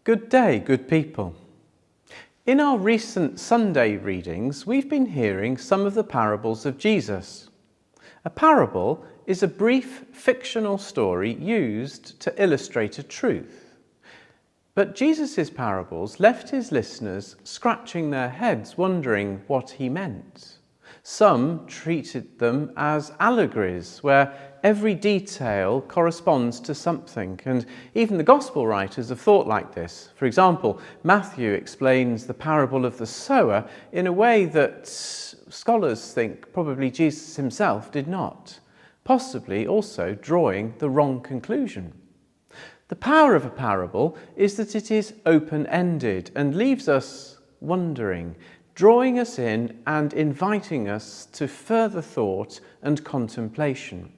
Good day, good people. In our recent Sunday readings, we've been hearing some of the parables of Jesus. A parable is a brief fictional story used to illustrate a truth. But Jesus' parables left his listeners scratching their heads, wondering what he meant. Some treated them as allegories, where every detail corresponds to something, and even the Gospel writers have thought like this. For example, Matthew explains the parable of the sower in a way that scholars think probably Jesus himself did not, possibly also drawing the wrong conclusion. The power of a parable is that it is open-ended and leaves us wondering, drawing us in and inviting us to further thought and contemplation.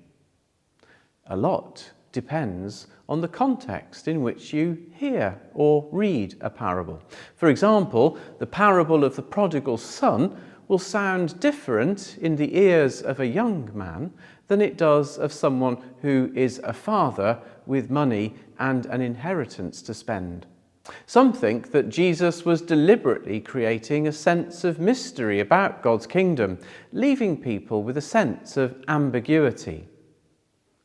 A lot depends on the context in which you hear or read a parable. For example, the parable of the prodigal son will sound different in the ears of a young man than it does of someone who is a father with money and an inheritance to spend. Some think that Jesus was deliberately creating a sense of mystery about God's kingdom, leaving people with a sense of ambiguity.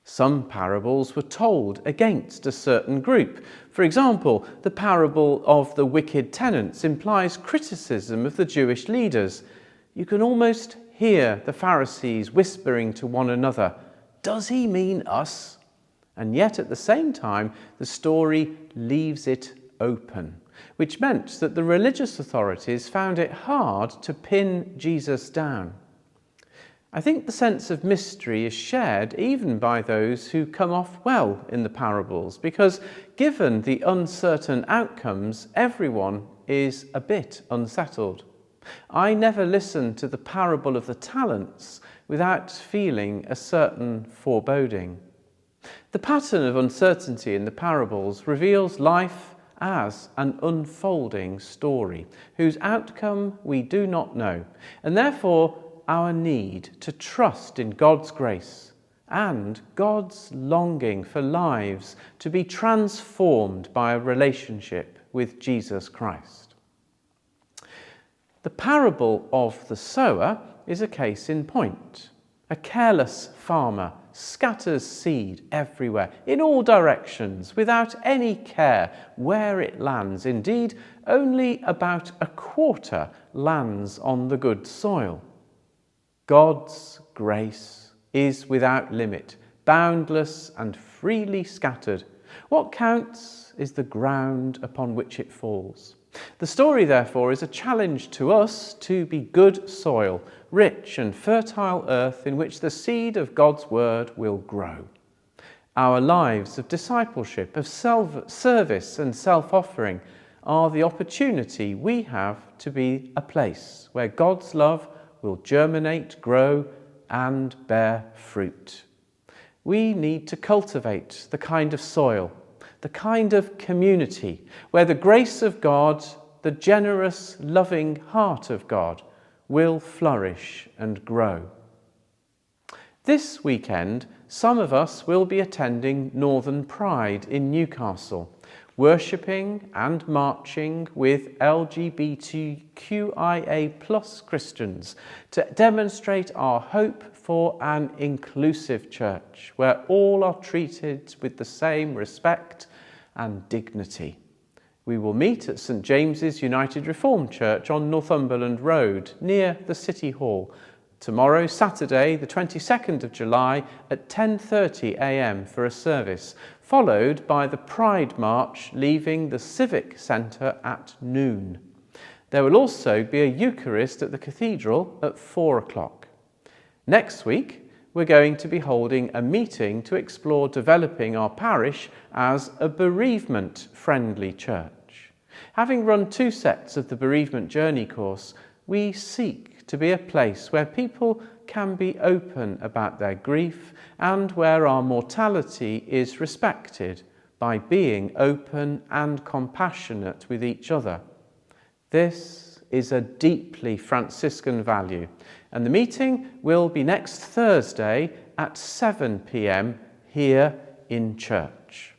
Some parables were told against a certain group. For example, the parable of the wicked tenants implies criticism of the Jewish leaders. You can almost hear the Pharisees whispering to one another, "Does he mean us?" And yet at the same time, the story leaves it open, which meant that the religious authorities found it hard to pin Jesus down. I think the sense of mystery is shared even by those who come off well in the parables, because given the uncertain outcomes, everyone is a bit unsettled. I never listen to the parable of the talents without feeling a certain foreboding. The pattern of uncertainty in the parables reveals life as an unfolding story, whose outcome we do not know, and therefore our need to trust in God's grace and God's longing for lives to be transformed by a relationship with Jesus Christ. The parable of the sower is a case in point. A careless farmer scatters seed everywhere, in all directions, without any care where it lands. Indeed, only about a quarter lands on the good soil. God's grace is without limit, boundless and freely scattered. What counts is the ground upon which it falls. The story, therefore, is a challenge to us to be good soil, rich and fertile earth in which the seed of God's word will grow. Our lives of discipleship, of self-service and self-offering are the opportunity we have to be a place where God's love will germinate, grow, and bear fruit. We need to cultivate the kind of soil, the kind of community where the grace of God, the generous, loving heart of God, will flourish and grow. This weekend, some of us will be attending Northern Pride in Newcastle, worshipping and marching with LGBTQIA+ Christians to demonstrate our hope for an inclusive church where all are treated with the same respect and dignity. We will meet at St James's United Reformed Church on Northumberland Road, near the City Hall, tomorrow, Saturday, the 22nd of July at 10:30 a.m. for a service, followed by the Pride March leaving the Civic Centre at noon. There will also be a Eucharist at the Cathedral at 4 o'clock. Next week, we're going to be holding a meeting to explore developing our parish as a bereavement-friendly church. Having run 2 sets of the bereavement journey course, we seek to be a place where people can be open about their grief and where our mortality is respected by being open and compassionate with each other. This is a deeply Franciscan value, and the meeting will be next Thursday at 7 p.m. here in church.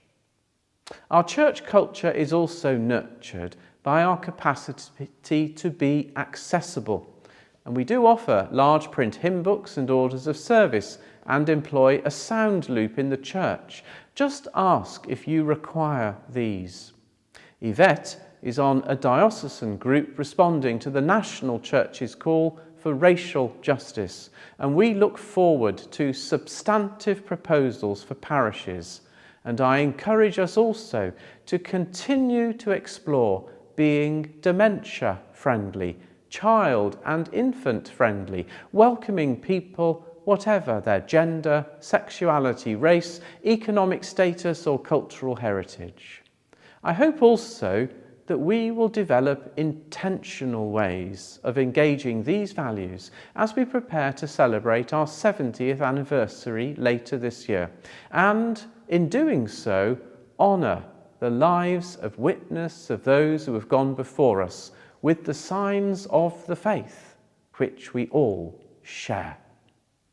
Our church culture is also nurtured by our capacity to be accessible, and we do offer large print hymn books and orders of service and employ a sound loop in the church. Just ask if you require these. Yvette is on a diocesan group responding to the national church's call for racial justice, and we look forward to substantive proposals for parishes. And I encourage us also to continue to explore being dementia friendly, child and infant friendly, welcoming people whatever their gender, sexuality, race, economic status or cultural heritage. I hope also that we will develop intentional ways of engaging these values as we prepare to celebrate our 70th anniversary later this year, and in doing so, honour the lives of witness of those who have gone before us with the signs of the faith which we all share.